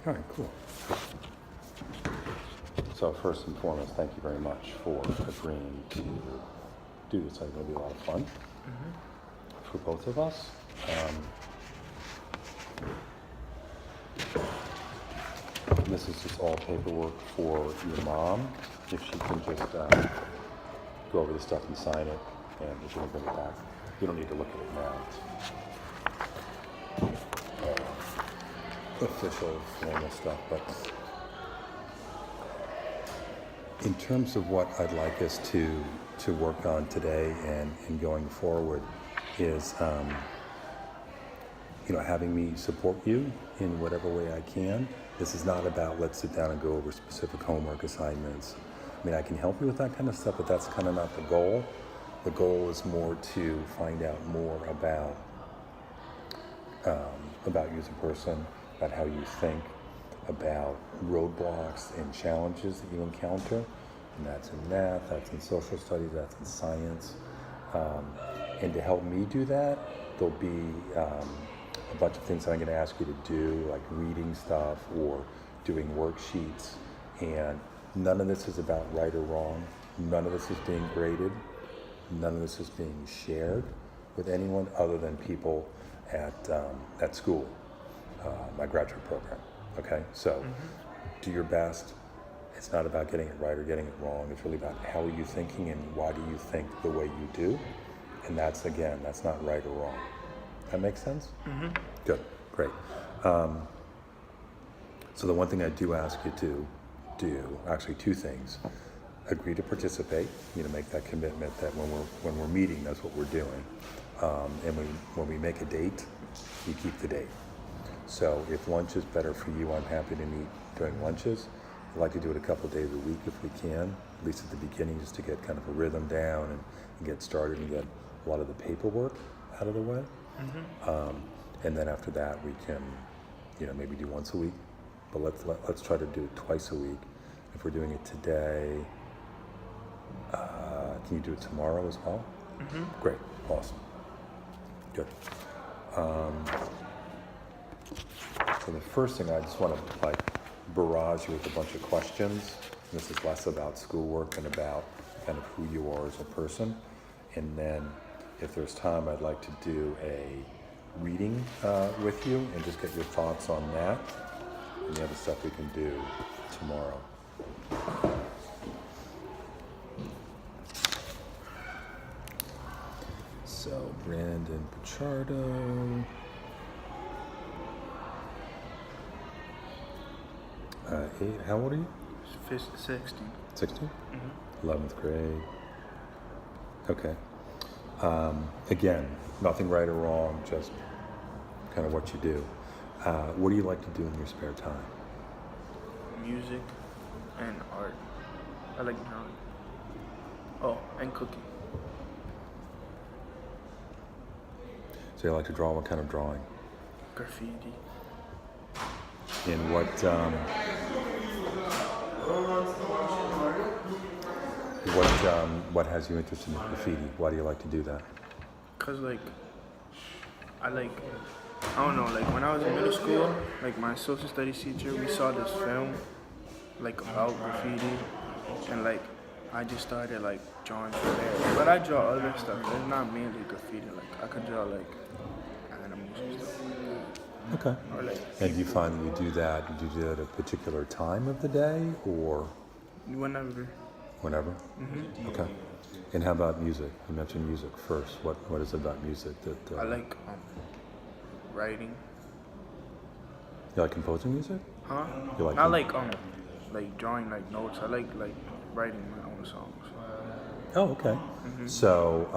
All right, cool. So first and foremost, thank you very much for agreeing to do this. I think it'll be a lot of fun for both of us. This is just all paperwork for your mom. If she can just go over the stuff and sign it, and if you can bring it back. You don't need to look at it now. It's official, formal stuff, but in terms of what I'd like us to work on today and going forward is, having me support you in whatever way I can. This is not about let's sit down and go over specific homework assignments. I mean, I can help you with that kind of stuff, but that's kind of not the goal. The goal is more to find out more about you as a person, about how you think, about roadblocks and challenges that you encounter. And that's in math, that's in social studies, that's in science. And to help me do that, there'll be a bunch of things that I'm going to ask you to do, like reading stuff or doing worksheets. And none of this is about right or wrong. None of this is being graded. None of this is being shared with anyone other than people at school, my graduate program. Okay, so do your best. It's not about getting it right or getting it wrong. It's really about how are you thinking and why do you think the way you do. And that's not right or wrong. That makes sense? Mm-hmm. Good, great. So the one thing I do ask you to do, actually two things. Agree to participate, make that commitment that when we're meeting, that's what we're doing. And when we make a date, you keep the date. So if lunch is better for you, I'm happy to meet during lunches. I'd like to do it a couple days a week if we can, at least at the beginning, just to get kind of a rhythm down and get started and get a lot of the paperwork out of the way. Mm-hmm. And then after that, we can, maybe do once a week. But let's try to do it twice a week. If we're doing it today, can you do it tomorrow as well? Mm-hmm. Great, awesome, good. So the first thing, I just want to barrage you with a bunch of questions. This is less about schoolwork and about kind of who you are as a person. And then if there's time, I'd like to do a reading with you and just get your thoughts on that and the other stuff we can do tomorrow. So Brandon Pichardo. How old are you? 16. 16? Mm-hmm. 11th grade. Okay. Again, nothing right or wrong, just kind of what you do. What do you like to do in your spare time? Music and art. I like drawing. Oh, and cooking. So you like to draw? What kind of drawing? Graffiti. And what has you interested in graffiti? Why do you like to do that? Cause I don't know, when I was in middle school, my social studies teacher, we saw this film, about graffiti, and I just started drawing from there. But I draw other stuff. It's not mainly graffiti. I could draw animals and stuff like that. Okay. Or and do you find that you do that at a particular time of the day or? Whenever. Whenever? Mm-hmm. Okay. And how about music? You mentioned music first. What is it about music that? I like writing. You like composing music? Huh? You like Not drawing notes. I like writing my own songs. Oh, okay. Mm-hmm. So,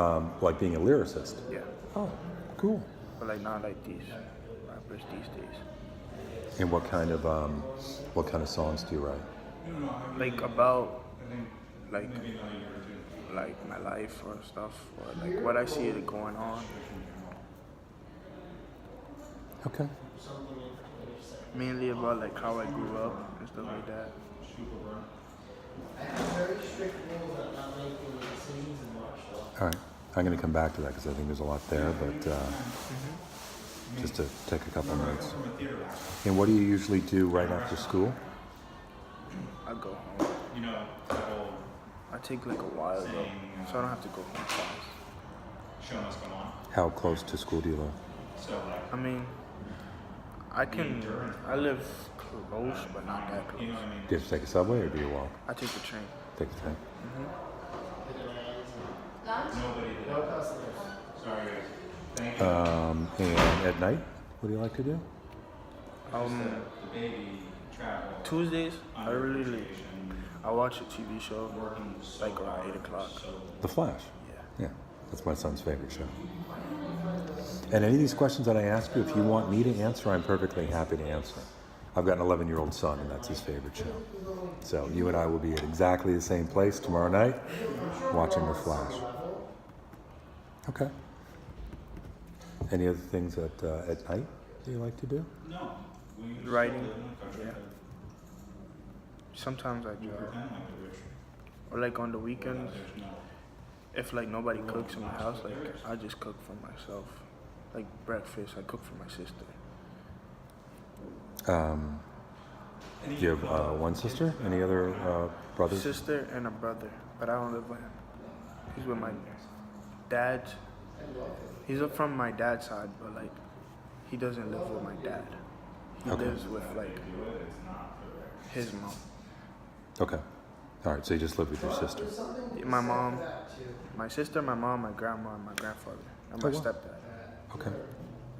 like being a lyricist? Yeah. Oh, cool. But not like these rappers these days. And what kind of songs do you write? About my life or stuff, or what I see it going on. Okay. Mainly about how I grew up and stuff like that. All right. I'm going to come back to that because I think there's a lot there, but just to take a couple notes. And what do you usually do right after school? I go home. I take like a while though, so I don't have to go home fast. How close to school do you live? I mean, I live close, but not that close. Do you have to take a subway or do you walk? I take the train. Take the train. And at night, what do you like to do? Tuesdays, I watch a TV show like around 8 o'clock. The Flash. Yeah. Yeah, that's my son's favorite show. And any of these questions that I ask you, if you want me to answer, I'm perfectly happy to answer. I've got an 11-year-old son, and that's his favorite show. So you and I will be at exactly the same place tomorrow night, watching The Flash. Okay. Any other things at night that you like to do? Writing, yeah. Sometimes I draw. Or like on the weekends, if like nobody cooks in my house, like I just cook for myself. Like breakfast, I cook for my sister. Do you have one sister? Any other brothers? Sister and a brother, but I don't live with him. He's with my dad. He's from my dad's side, but like he doesn't live with my dad. He lives with like his mom. Okay. All right, so you just live with your sister. My mom, my sister, my mom, my grandma, and my grandfather, and my stepdad. Okay.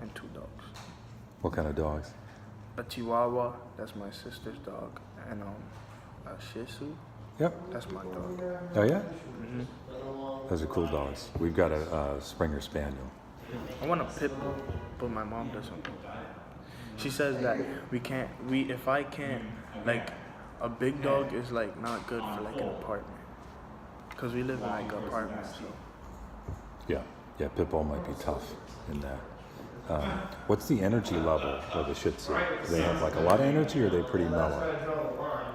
And 2 dogs. What kind of dogs? A Chihuahua, that's my sister's dog, and a Shih Tzu, Yep. that's my dog. Oh, yeah? Those are cool dogs. We've got a Springer Spaniel. I want a pit bull, but my mom doesn't. She says that if I can't, like, a big dog is like not good for like an apartment, cause we live in like an apartment. So Yeah. Yeah, pit bull might be tough in that. What's the energy level of the Shih Tzu? Do they have like a lot of energy or are they pretty mellow?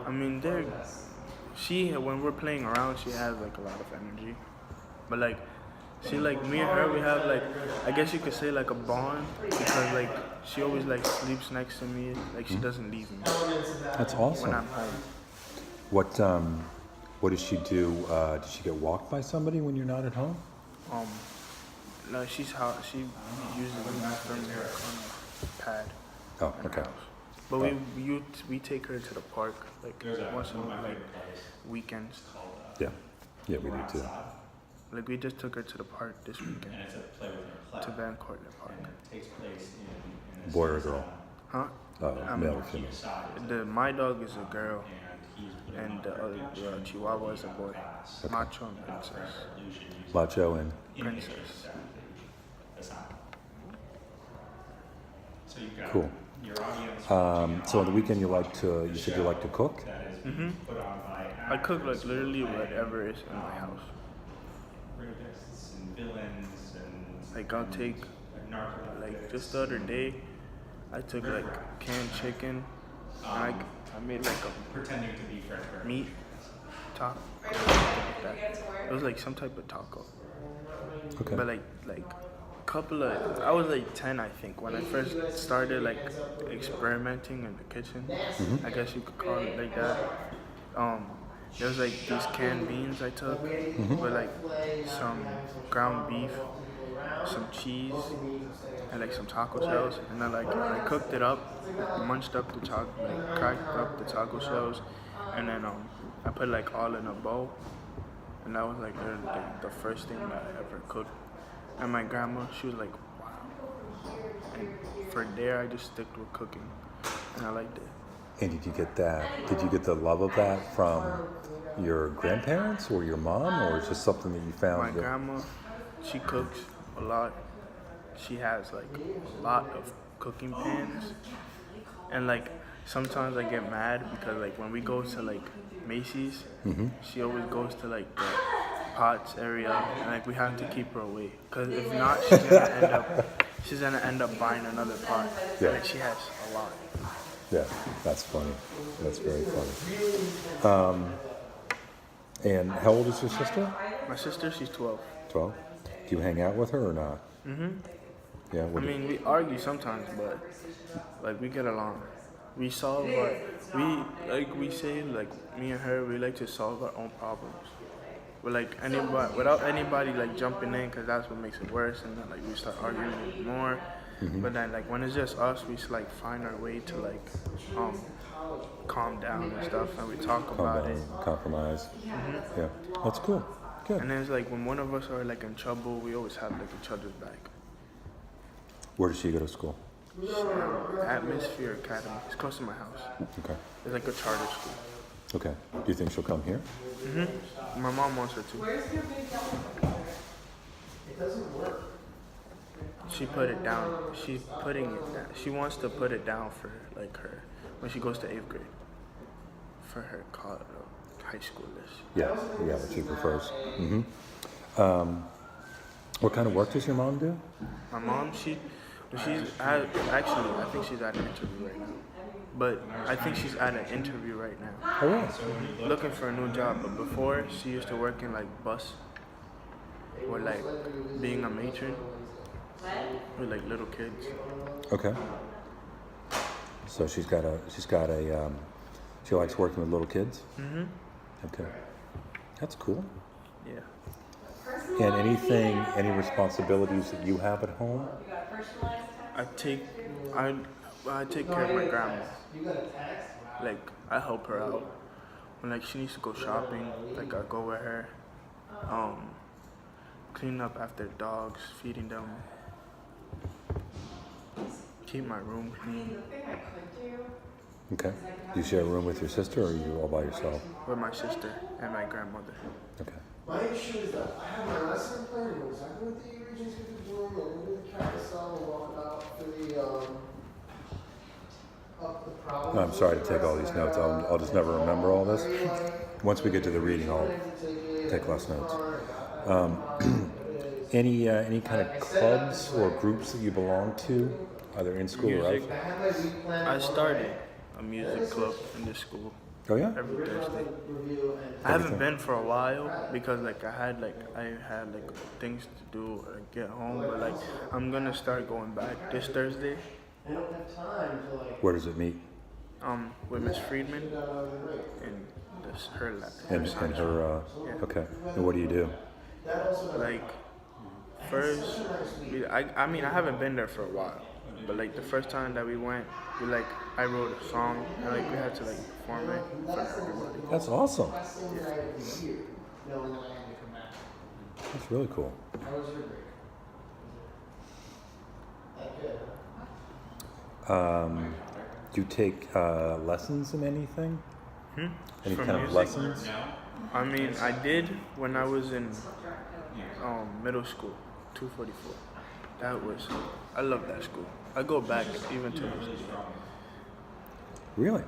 I mean, when we're playing around, she has like a lot of energy, but like. See, like, me and her, we have, like, I guess you could say, like, a bond, because, like, she always, like, sleeps next to me, like, she doesn't leave me That's awesome. when I'm home. What does she do? Does she get walked by somebody when you're not at home? No, she uses the bathroom near a pad Oh, in the okay. house. But we take her to the park, like, once in, like, weekends. Yeah. Yeah, we do too. Like, we just took her to the park this weekend, to Van Cortlandt Park. Boy or girl? Huh? Male or female? My dog is a girl, and the other Chihuahua is a boy. Macho and Princess. Macho and? Princess. Cool. So on the weekend you said you like to cook? Mm-hmm. I cook like literally whatever is in my house. Like I'll take, like just the other day, I took like canned chicken, and I made like a meat taco, like that. It was like some type of taco. Okay. But I was like 10, I think, when I first started like experimenting in the kitchen. I guess you could call it like that. There was like these canned beans I took with like some ground beef, some cheese, and like some taco shells, and then like I cooked it up, munched up the cracked up the taco shells, and then I put like all in a bowl, and that was like the first thing that I ever cooked. And my grandma, she was like, wow. And for there, I just stuck with cooking, and I liked it. And did you get the love of that from your grandparents or your mom, or is it just something that you found? My grandma, she cooks a lot. She has like a lot of cooking pans, and like sometimes I get mad because like when we go to like Macy's, she always goes to like the pots area, and like we have to keep her away, because if not, she's gonna end up buying another pot. Yeah. Like she has a lot. Yeah, that's funny. That's very funny. And how old is your sister? My sister, she's 12. 12. Do you hang out with her or not? Yeah. I mean, we argue sometimes, but like we get along. We solve our, we say like me and her, we like to solve our own problems. We're like anybody without anybody like jumping in, cause that's what makes it worse, and then like we start arguing even more. But then like when it's just us, we just like find our way to like um calm down and stuff, and we talk Calm about down, it. compromise. Yeah, that's cool. Good. And then it's like when one of us are like in trouble, we always have like each other's back. Where does she go to school? Atmosphere Academy. It's close to my house. Okay. It's like a charter school. Okay. Do you think she'll come here? My mom wants her to. She put it down. She's putting it down. She wants to put it down for like her when she goes to 8th grade. For her college, high school list. Yeah. Yeah, what she prefers. What kind of work does your mom do? My mom, she's actually, I think she's at an interview right now. But I think she's at an interview right now. Oh, really? Looking for a new job. But before, she used to work in like bus or like being a matron with like little kids. Okay. So she likes working with little kids? Okay. That's cool. Yeah. And any responsibilities that you have at home? I take care of my grandma. Like I help her out when like she needs to go shopping. Like I go with her. Clean up after dogs, feeding them. Keep my room clean. Okay. Do you share a room with your sister, or are you all by yourself? With my sister and my grandmother. Okay. My issue is that I have my lesson plan and exactly what the region's going to be doing, and into the carousel and walk out to the up the problem. I'm sorry to take all these notes. I'll just never remember all this. Once we get to the reading, I'll take less notes. Any kind of clubs or groups that you belong to, either in school or out? Music. I started a music club in this school Oh yeah. every Thursday. I haven't been for a while because like I had things to do or get home, but like I'm gonna start going back this Thursday. Where does it meet? With Miss Friedman and her lab. And her. Okay. And what do you do? Like first, I mean I haven't been there for a while, but like the first time that we went, I wrote a song and like we had to like perform it for everybody. That's awesome. That's really cool. Do you take lessons in anything? Any From kind of music? lessons? I mean I did when I was in middle school, 244. I love that school. I go back even to this day. Really?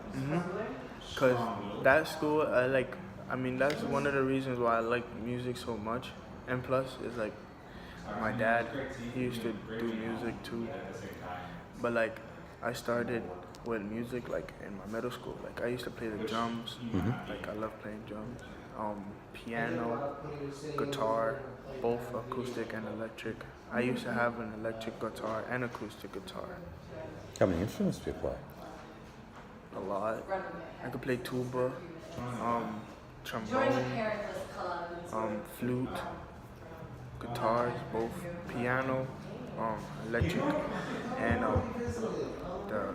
Cause that school, that's one of the reasons why I like music so much. And plus, it's like my dad, he used to do music too. But like, I started with music like in my middle school. Like I used to play the drums. Like I love playing drums. Piano, guitar, both acoustic and electric. I used to have an electric guitar and acoustic guitar. How many instruments do you play? A lot. I could play tuba, trombone, flute, guitars, both piano, electric, and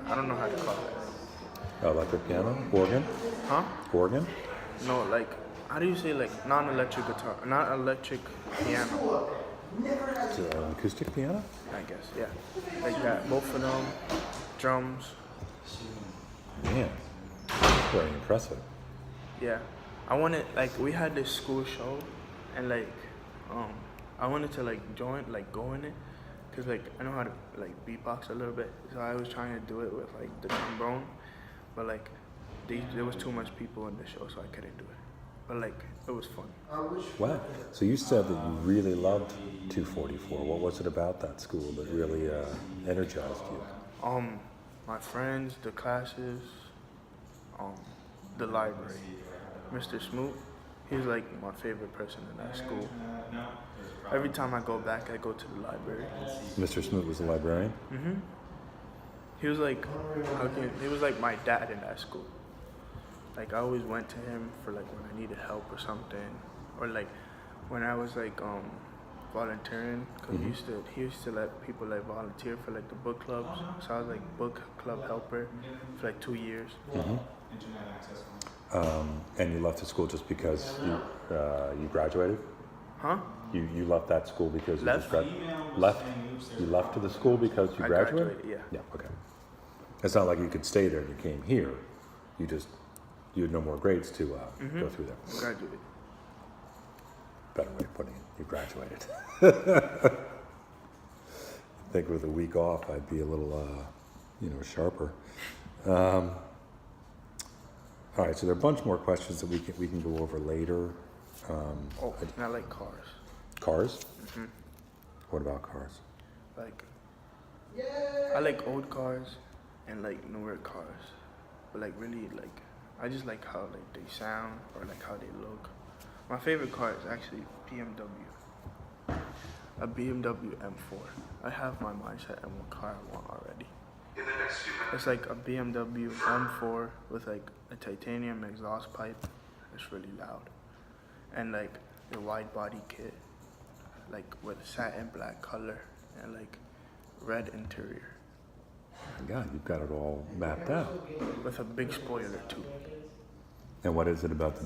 I don't know how to call it. Electric piano? Organ? Huh? Organ? No, like how do you say like non-electric guitar, not electric piano? Is it an acoustic piano? I guess, yeah, like that. Both of them, drums. Man, that's very impressive. Yeah, I wanted we had this school show, and I wanted to go in it, cause I know how to beatbox a little bit, so I was trying to do it with the trombone, but there was too much people in the show, so I couldn't do it. But it was fun. Wow. So you said that you really loved 244. What was it about that school that really energized you? My friends, the classes, the library. Mr. Smoot, he's my favorite person in that school. every time I go back, I go to the library. Mr. Smoot was a librarian? He was like, he was like my dad in that school. Like I always went to him for like when I needed help or something, or like when I was like volunteering, because he used to let people like volunteer for like the book clubs. So I was like book club helper for like 2 years. And you left the school just because you graduated? Huh? You left that school because you Left? just left? You left to the school because you I graduated? graduated, yeah. Yeah, okay. It's not like you could stay there and you came here. You had no more grades to go through there. Graduated. Better way of putting it. You graduated. I think with a week off, I'd be a little, sharper. All right, so there are a bunch more questions that we can go over later. Oh, and I like cars. Cars? What about cars? Like, I like old cars and like newer cars, but like really like I just like how like they sound or like how they look. My favorite car is actually BMW, a BMW M4. I have my mindset on what car I want already. It's like a BMW M4 with like a titanium exhaust pipe. It's really loud, and like a wide body kit, like with satin black color and like red interior My God, you've got it all mapped out. with a big spoiler too. And what is it about the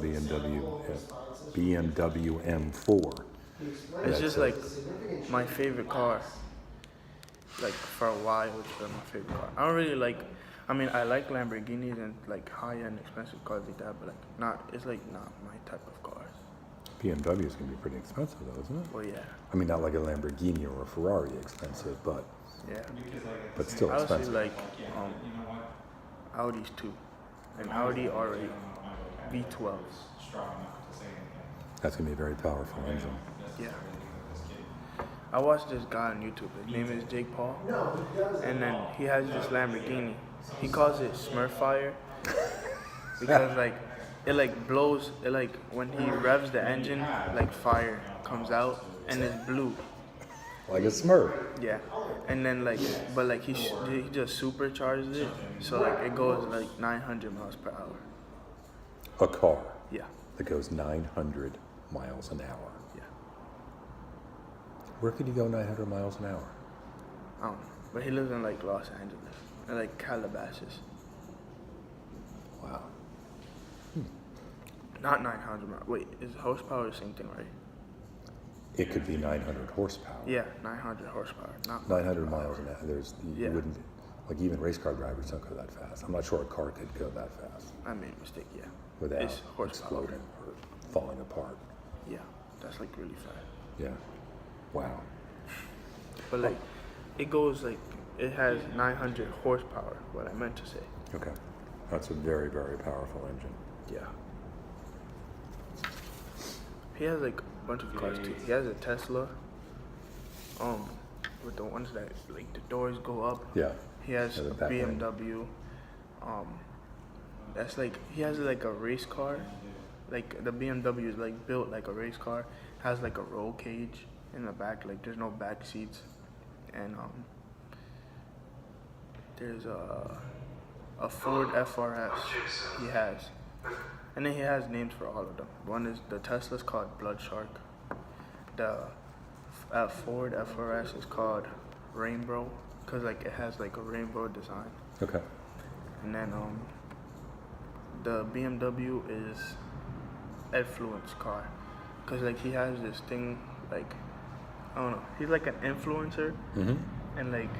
BMW M4? It's just like my favorite car. Like for a while, it's been my favorite car. I don't really like. I mean, I like Lamborghinis and like high-end expensive cars like that, but like not. It's like not my type of cars. BMW is going to be pretty expensive, though, isn't it? Well, yeah, I mean, not like a Lamborghini or a Ferrari expensive, but yeah. still I also expensive. like Audis too, an Audi R8 V12. That's going to be a very powerful engine. Yeah. I watched this guy on YouTube. His name is Jake Paul. And then he has this Lamborghini. He calls it Smurf Fire because like it like blows. It like when he revs the engine, like fire comes out and it's blue. Like a Smurf. Yeah. And then like, but like he just supercharges it, so like it goes like 900 miles per hour. A car Yeah. that goes 900 miles an hour. Yeah. Where could you go 900 miles an hour? I don't know. But he lives in like Los Angeles, and like Calabasas. Wow. Not 900 miles. Wait, is horsepower the same thing, right? It could be 900 horsepower. Yeah, 900 horsepower. Not 900 miles an hour. You Yeah. wouldn't, like even race car drivers don't go that fast. I'm not sure a car could go that fast I made a mistake. Yeah. without It's horsepower. exploding or falling apart. Yeah, that's like really fast. Yeah. Wow. But like, it goes like it has 900 horsepower. What I meant to say. Okay. That's a very, very powerful engine. Yeah. He has like a bunch of cars too. He has a Tesla. With the ones that like the doors go up. Yeah. He has Yeah, the a back end. BMW. That's like he has like a race car. Like the BMW is like built like a race car. Has like a roll cage in the back. Like there's no back seats, and there's a Ford FRS he has, and then he has names for all of them. One is the Tesla's called Blood Shark. The Ford FRS is called Rainbow, cause like it has like a rainbow design. Okay. And then the BMW is Edfluence car, cause like he has this thing like I don't know. He's like an influencer, Mm-hmm. and like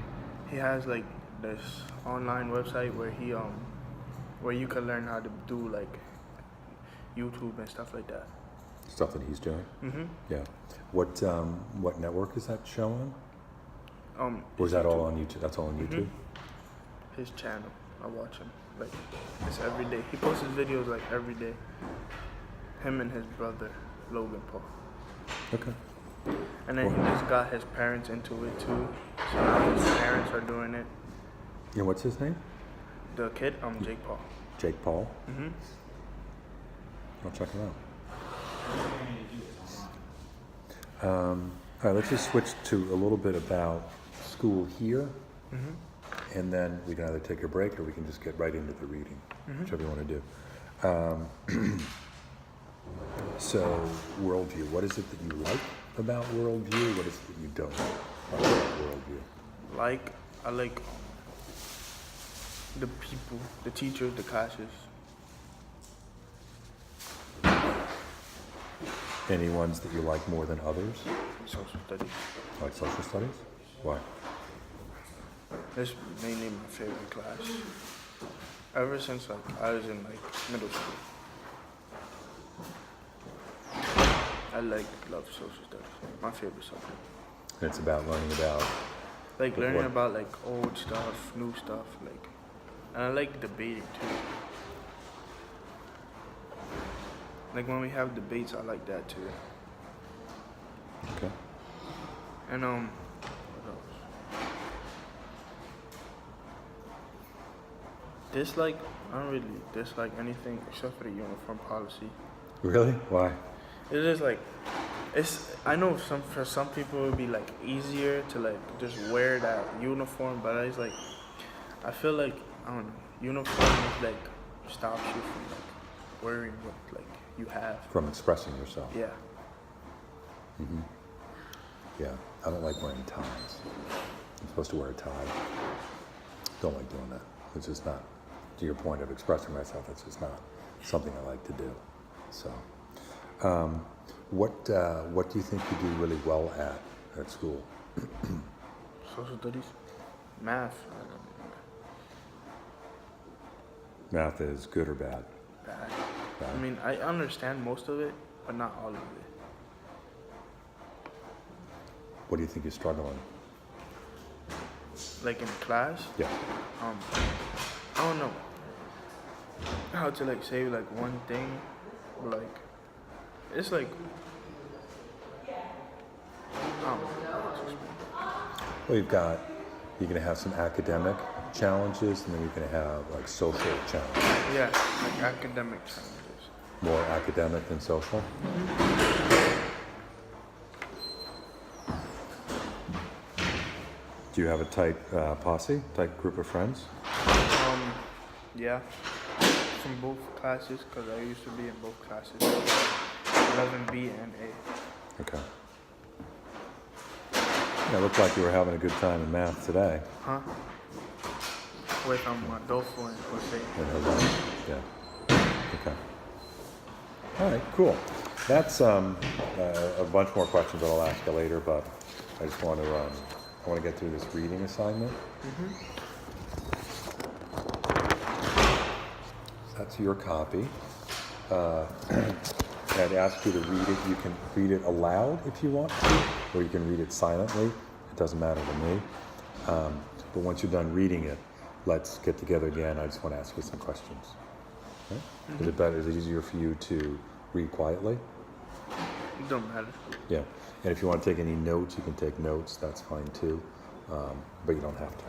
he has like this online website where he where you can learn how to do like YouTube and stuff like that. Stuff that he's doing. Mhm. Yeah. What network is that show on? Or is his that all YouTube- on YouTube? That's all on YouTube? His channel. I watch him like it's every day. He posts his videos like every day. Him and his brother Logan Paul. Okay. And then he just got his parents into it too. So now his parents are doing it. And what's his name? The kid, Jake Paul. Jake Paul? Mhm. I'll check him out. All right, let's just switch to a little bit about school here, and then we can either take a break or we can just get right into the reading, whichever you want to do. So, worldview. What is it that you like about worldview? What is it that you don't like about worldview? I like the people, the teachers, the classes. Any ones that you like more than others? Social studies. Like social studies? Why? That's mainly my favorite class. Ever since I was in middle school. I love social studies. My favorite subject. And it's about learning about. Learning what? about old stuff, new stuff, and I like debating too. When we have debates, I like that too. Okay. And what else? Dislike? I don't really dislike anything except for the uniform policy. Really? Why? It's just I know for some people it would be easier to just wear that uniform, but it's I feel I don't know, uniform stops you from wearing what you have. From expressing yourself. Yeah. Yeah, I don't like wearing ties. I'm supposed to wear a tie. Don't like doing that. It's just not, to your point of expressing myself, it's just not something I like to do. So, what do you think you do really well at school? Social studies, math. Math is good or bad? Bad. Bad. I mean, I understand most of it, but not all of it. What do you think you're struggling? In class, Yeah. I don't know how to say one thing, but it's I don't know how to explain. Well, you're going to have some academic challenges, and then you're going to have social challenges. Yeah, academic challenges. More academic than social? Do you have a tight posse, tight group of friends? Yeah, from both classes, because I used to be in both classes, 11B and A. Okay. Yeah, it looked like you were having a good time in math today. Huh? With Adolfo and Jose. In her life. Yeah. Okay. All right, cool. That's a bunch more questions that I'll ask you later, but I just want to get through this reading assignment. That's your copy. I'd ask you to read it. You can read it aloud if you want to, or you can read it silently. It doesn't matter to me. But once you're done reading it, let's get together again. I just want to ask you some questions. Okay? Is it better? Is it easier for you to read quietly? It don't matter. Yeah. And if you want to take any notes, you can take notes. That's fine too. But you don't have to.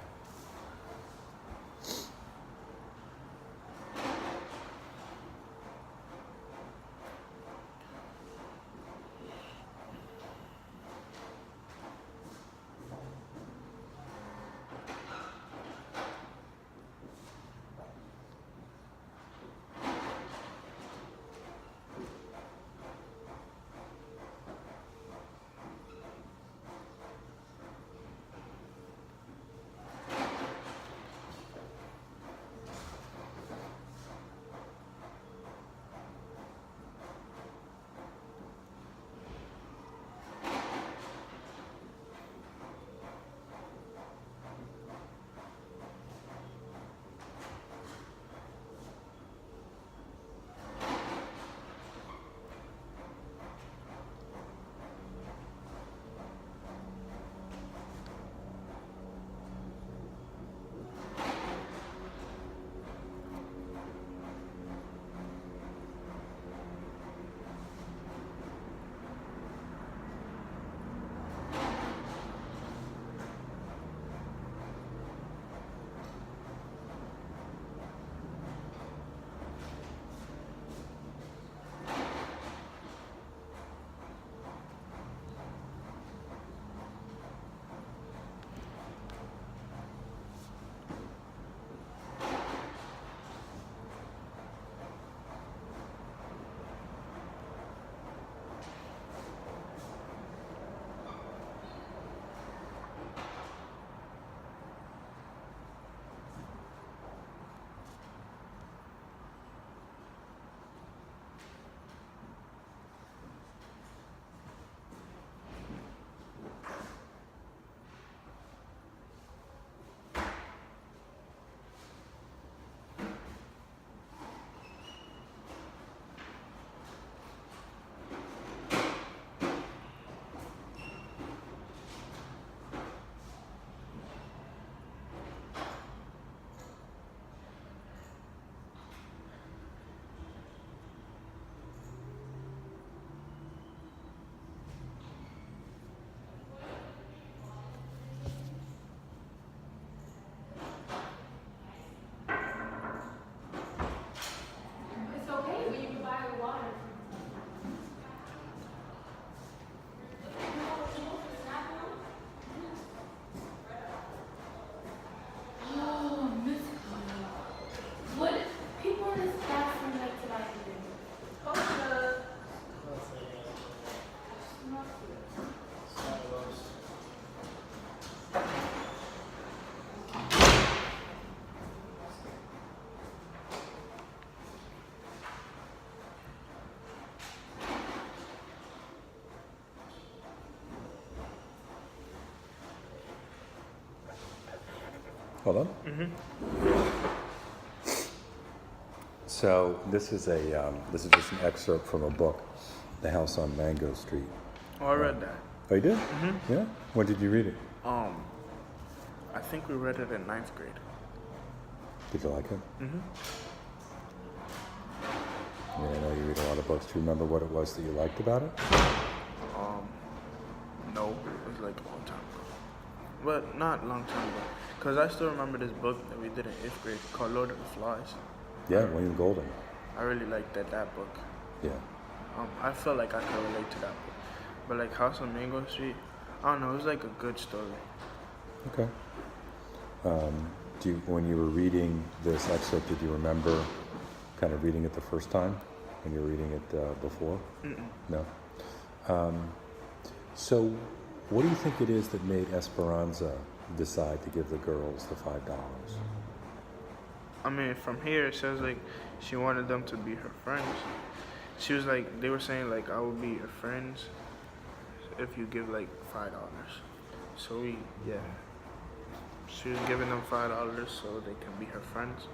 Hold on. So this is just an excerpt from a book, The House on Mango Street. Oh, I read that. Oh, you did? Yeah. When did you read it? I think we read it in 9th grade. Did you like it? I mean, I know you read a lot of books. Do you remember what it was that you liked about it? No, it was like a long time ago. But not a long time ago. Because I still remember this book that we did in 8th grade called Lord of the Flies. Yeah, William Golden. I really liked that book. Yeah. I felt like I could relate to that book. But like House on Mango Street, I don't know, it was like a good story. Okay. When you were reading this excerpt, did you remember kind of reading it the first time when you were reading it before? No. So, what do you think it is that made Esperanza decide to give the girls the $5? I mean, from here it says like she wanted them to be her friends. She was like, they were saying like, I will be your friends if you give like $5. So she was giving them $5 so they can be her friends,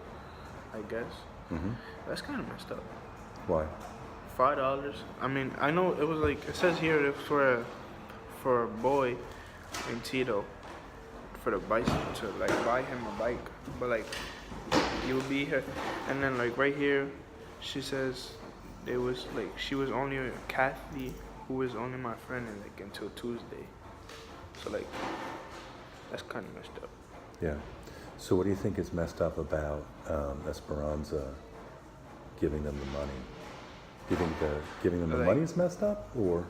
I guess. That's kind of messed up. Why? $5. I mean, I know it was like, it says here it was for a boy in Tito, for the bicycle, to like buy him a bike, but like you'll be here. And then like right here she says it was like she was only Kathy, who was only my friend, and like until Tuesday. So like that's kind of messed up. Yeah. So what do you think is messed up about Esperanza giving them the money? Do you think giving them the Like- money is messed up, or?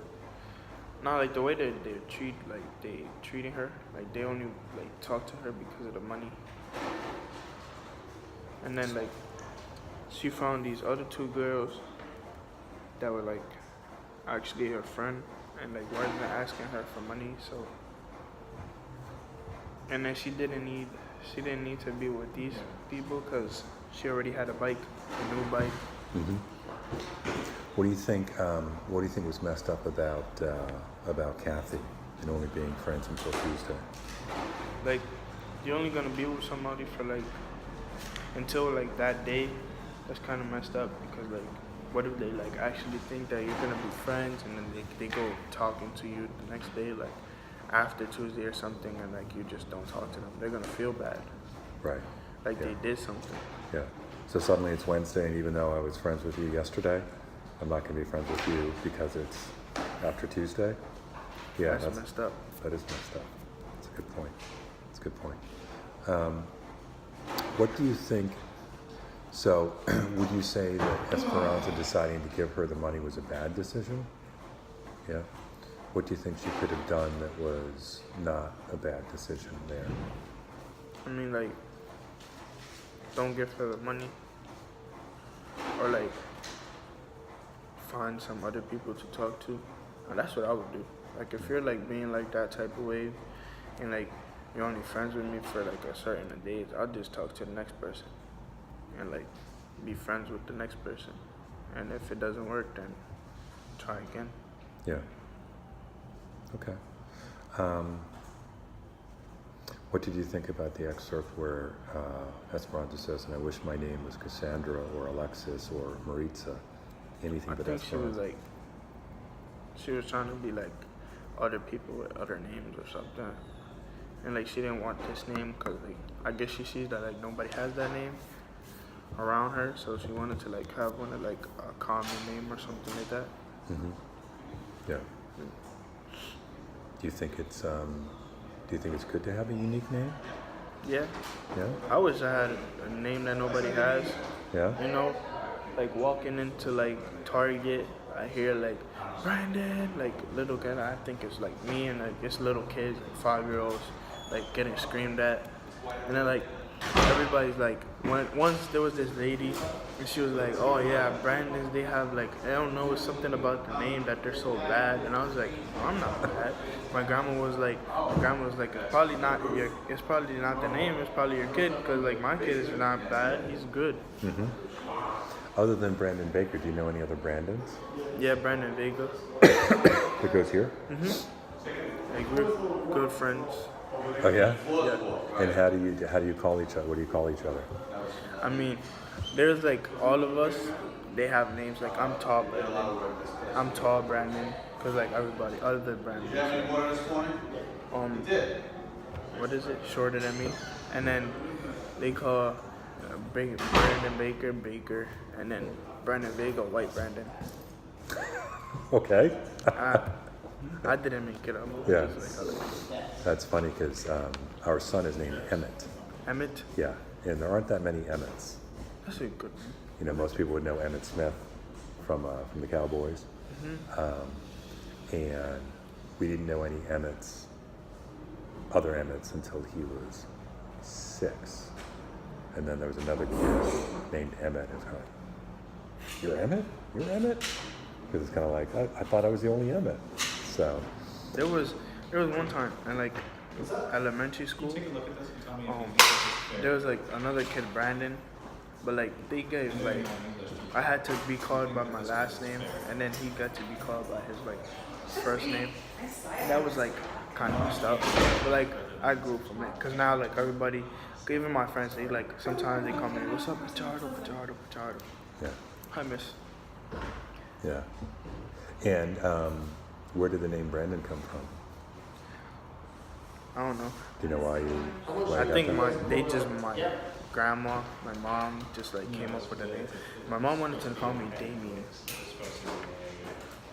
Not like the way they treating her, like they only like talk to her because of the money. And then like she found these other 2 girls that were like actually her friend, and like wasn't asking her for money. So, and then she didn't need to be with these people because she already had a new bike. What do you think? What do you think was messed up about Kathy and only being friends until Tuesday? Like you're only gonna be with somebody for like until like that day. That's kind of messed up because like what if they like actually think that you're gonna be friends and then they go talking to you the next day, like after Tuesday or something, and like you just don't talk to them? They're gonna feel bad, Right. like Yeah. they did something. Yeah. So suddenly it's Wednesday, and even though I was friends with you yesterday, I'm not going to be friends with you because it's after Tuesday. Yeah, That's messed up. That is messed up. That's a good point. That's a good point. What do you think? So, would you say that Esperanza deciding to give her the money was a bad decision? Yeah. What do you think she could have done that was not a bad decision there? I mean, like, don't give her the money, or like find some other people to talk to. And that's what I would do. Like, if you're like being like that type of way, and like you're only friends with me for like a certain days, I'll just talk to the next person, and like be friends with the next person. And if it doesn't work, then try again. Yeah. Okay. What did you think about the excerpt where Esperanza says, "And I wish my name was Cassandra or Alexis or Maritza, anything I but think Esperanza"? she was trying to be like other people with other names or something, and like she didn't want this name because like I guess she sees that like nobody has that name around her, so she wanted to like have one of like a common name or something like that. Yeah. Do you think it's good to have a unique name? Yeah, Yeah. I wish I had a name that nobody has. Yeah. You know, like walking into like Target, I hear like Brandon, like little kid. I think it's like me and like it's little kids, like 5-year-olds, like getting screamed at, and then like everybody's like, once there was this lady, and she was like, oh yeah, Brandon's, they have like, I don't know, it's something about the name that they're so bad, and I was like, well, I'm not bad. My grandma was like, it's probably not the name, it's probably your kid, because like my kid is not bad, he's good. Other than Brandon Baker, do you know any other Brandons Yeah, Brandon Vega. that goes here? Like we're good friends. Oh yeah. Yeah. And how do you call each other? What do you call each other? I mean, there's like all of us. They have names like I'm tall Brandon. I'm tall Brandon. Cause like everybody other Brandon. What is it? Shorter than me. And then they call Brandon Baker, and then Brandon Vega, White Brandon. Okay. I didn't make it up. Yeah. It was like other- That's funny because our son is named Emmett. Emmett. Yeah, and there aren't that many Emmets. That's a good name. You know, most people would know Emmett Smith from the Cowboys, and we didn't know any other Emmets, until he was 6, and then there was another kid named Emmett. It was kind of like, "You're Emmett? You're Emmett?" Because it's kind of like I thought I was the only Emmett. So There was one time in like elementary school. There was like another kid, Brandon, but like they gave like I had to be called by my last name, and then he got to be called by his like first name. That was like kind of messed up, but like I grew from it, cause now like everybody, even my friends, they like sometimes they come in, "What's up, Pichardo?" yeah, I miss. yeah. And where did the name Brandon come from? I don't know. Do you know why you I got think that? my grandma, my mom just like came up with a name. My mom wanted to call me Damien.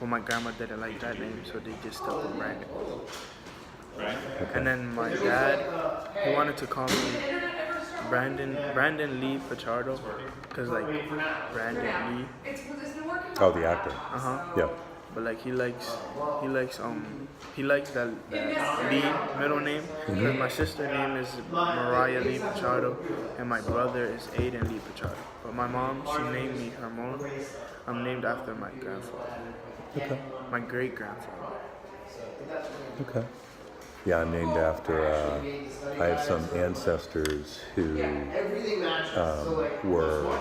Well, my grandma didn't like that name, so they just stuck with Brandon. And then my dad, he wanted to call me Brandon Lee Pichardo, cause like Brandon Lee. Oh, the actor. Yeah. But like he likes that Lee middle name. Because my sister's name is Mariah Lee Pichardo, and my brother is Aiden Lee Pichardo. But my mom, she named me Hermon. I'm named after my grandfather, Okay. my great grandfather. Okay. Yeah, I'm named after. I have some ancestors who were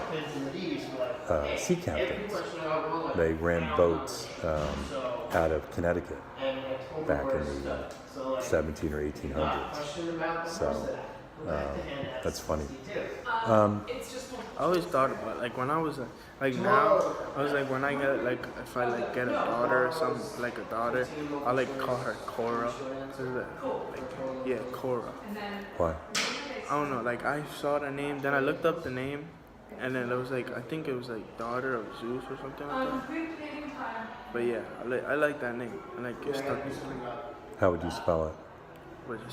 sea captains. They ran boats out of Connecticut back in the 17 or 1800s. So that's funny. I always thought about like when I was like now I was like when I get like if I like get a daughter or something like a daughter, I like call her Cora. Yeah, Cora. Why? I don't know, like I saw the name, then I looked up the name, and then it was like I think it was like daughter of Zeus or something like that. But yeah, I like that name. I like it stuck with me. How would you spell it? With a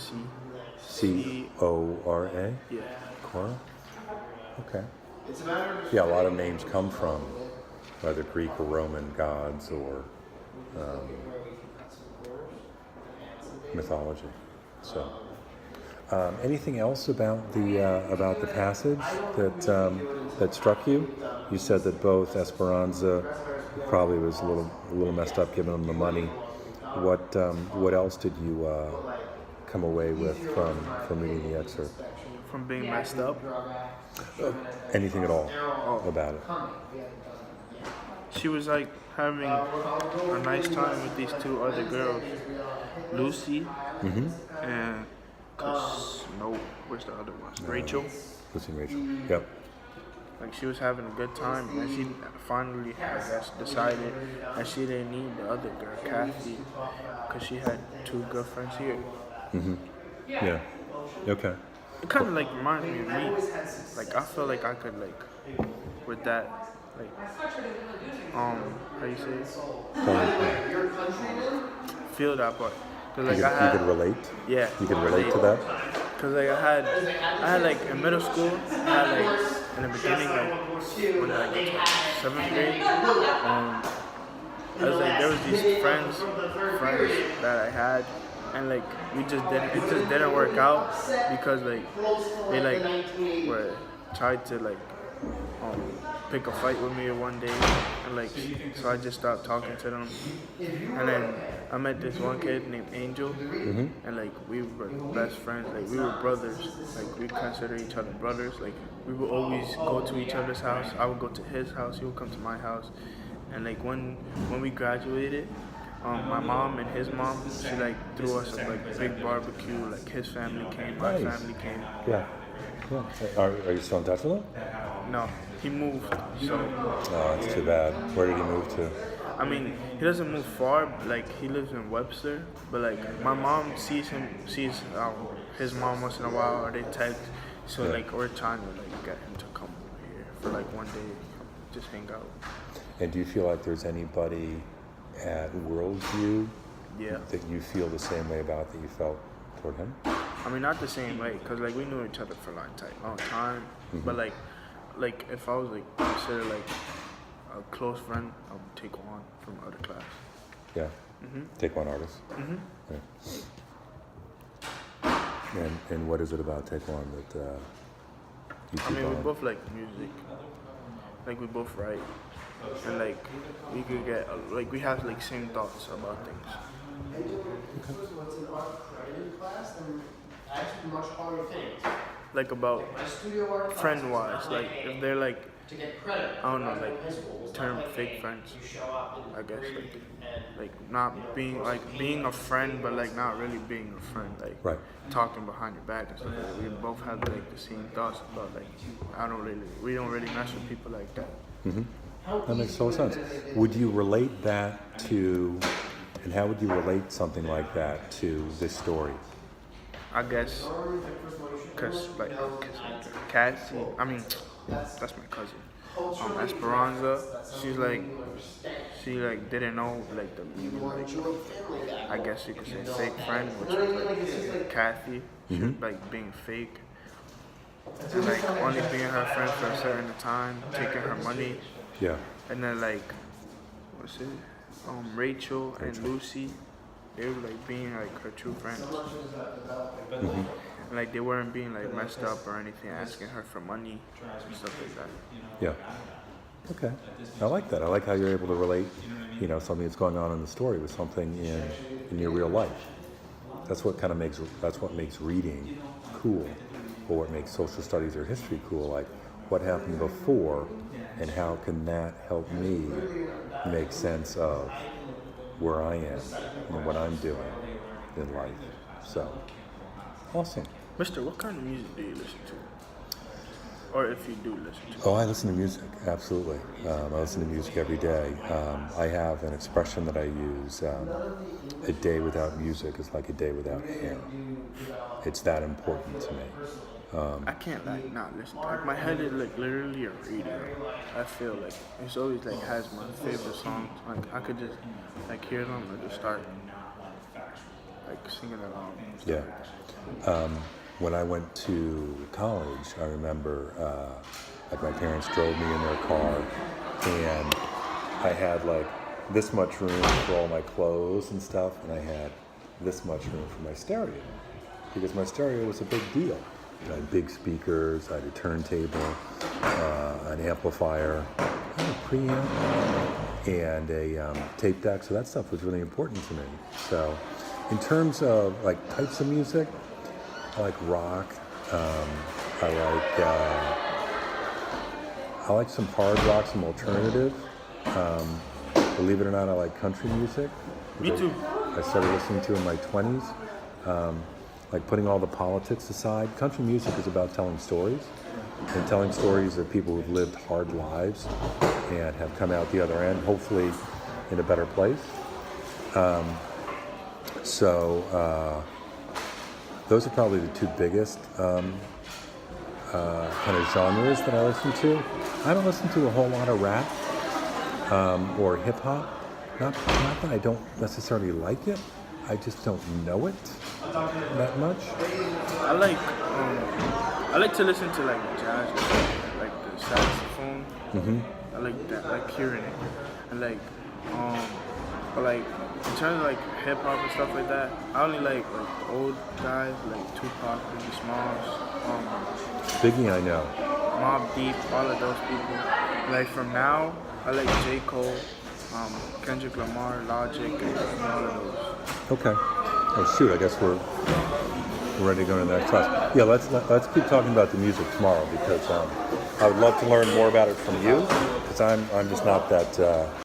C. Cora? Yeah. Cora? Okay. Yeah, a lot of names come from either Greek or Roman gods or mythology. So, anything else about the passage that struck you? You said that both Esperanza probably was a little messed up, giving them the money. What else did you come away with from reading the excerpt? From being messed up. Anything at all about it? She was like having a nice time with these two other girls, Lucy and where's the other one? Rachel. Lucy and Rachel. Yep. Like she was having a good time, and she finally, I guess, decided that she didn't need the other girl, Kathy, because she had 2 girlfriends here. Yeah. Okay. It kind of like reminds me of me. Like I feel like I could like with that, like how you say it? Feel that part. Cause like You I had, could relate. yeah. You could relate to that. Cause like I had like in middle school, I had like in the beginning like when I got to 7th grade, I was like there was these friends that I had, and like it just didn't work out because like they like were tried to like pick a fight with me one day, and like so I just stopped talking to them, and then I met this one kid named Angel, and like we were best friends, like we were brothers, like we consider each other brothers, like we would always go to each other's house. I would go to his house, he would come to my house, and like when we graduated, my mom and his mom, she like threw us a like big barbecue. Like his family came, my Nice. family came. Yeah. Yeah. Are you still in touch with him? No, he moved. So Oh, it's too bad. Where did he move to? I mean, he doesn't move far. Like he lives in Webster, but like my mom sees his mom once in a while, or they text. So Yeah. like we're trying to like get him to come over here for like one day, just hang out. And do you feel like there's anybody at Worldview Yeah. that you feel the same way about that you felt toward him? I mean, not the same way, cause like we knew each other for a long time. But like if I was like considered like a close friend, I would take one from other class. Yeah. Take one artist. Yeah. And what is it about Take One that you I keep mean, we on? both like music. Like we both write, and like we could get like we have like same thoughts about things. What's in art credit class, then actually much harder things. Like about My studio art class, friend wise, like if they're like to get credit. I don't know, like term fake friends. I guess like not being like being a friend, but like not really being a friend. Like Right. talking behind your back and stuff. Like we both have like the same thoughts about like we don't really mess with people like that. That makes total sense. Would you relate that to, and how would you relate something like that to this story? I guess, cause Cassie, I mean, that's my cousin. Esperanza, she didn't know like the meaning, like I guess you could say fake friend, which was like Kathy, she was like being fake, and like only being her friend for a certain time, taking her money, Yeah. and then like what's it, Rachel and Lucy, they were like being like her true friends. And, like they weren't being like messed up or anything, asking her for money and stuff like that. Yeah. Okay. I like that. I like how you're able to relate, something that's going on in the story with something in your real life. That's what makes reading cool, or what makes social studies or history cool. Like, what happened before, and how can that help me make sense of where I am and what I'm doing in life. So, awesome. Mister, what kind of music do you listen to? Or if you do listen to? Oh, I listen to music, absolutely. I listen to music every day. I have an expression that I use, a day without music is like a day without air. It's that important to me. I can't like not listen to like my head is like literally a radio. I feel like it's always like has my favorite songs. Like I could just like hear them or just start like singing along. And stuff Yeah. like that. When I went to college, I remember like my parents drove me in their car, and I had like this much room for all my clothes and stuff, and I had this much room for my stereo, because my stereo was a big deal. I had big speakers, I had a turntable, an amplifier, I had a preamp, and a tape deck, so that stuff was really important to me. So in terms of like types of music, I like rock. I like some hard rock, some alternative. Believe it or not, I like country music. Me too. I started listening to in my 20s. Like putting all the politics aside, country music is about telling stories, and telling stories of people who've lived hard lives and have come out the other end, hopefully in a better place. Those are probably the two biggest kind of genres that I listen to. I don't listen to a whole lot of rap or hip hop. Not that I don't necessarily like it. I just don't know it that much. I like to listen to like jazz, like the saxophone. I like that, like hearing it, and like but like in terms of like hip hop and stuff like that, I only like old guys like Tupac, Biggie Smalls, Biggie, I know. Mobb Deep, all of those people. Like from now, I like J. Cole, Kendrick Lamar, Logic, and all of those. Okay. Oh shoot, I guess we're ready to go to the next class. Yeah, let's keep talking about the music tomorrow, because I would love to learn more about it from you, because I'm just not that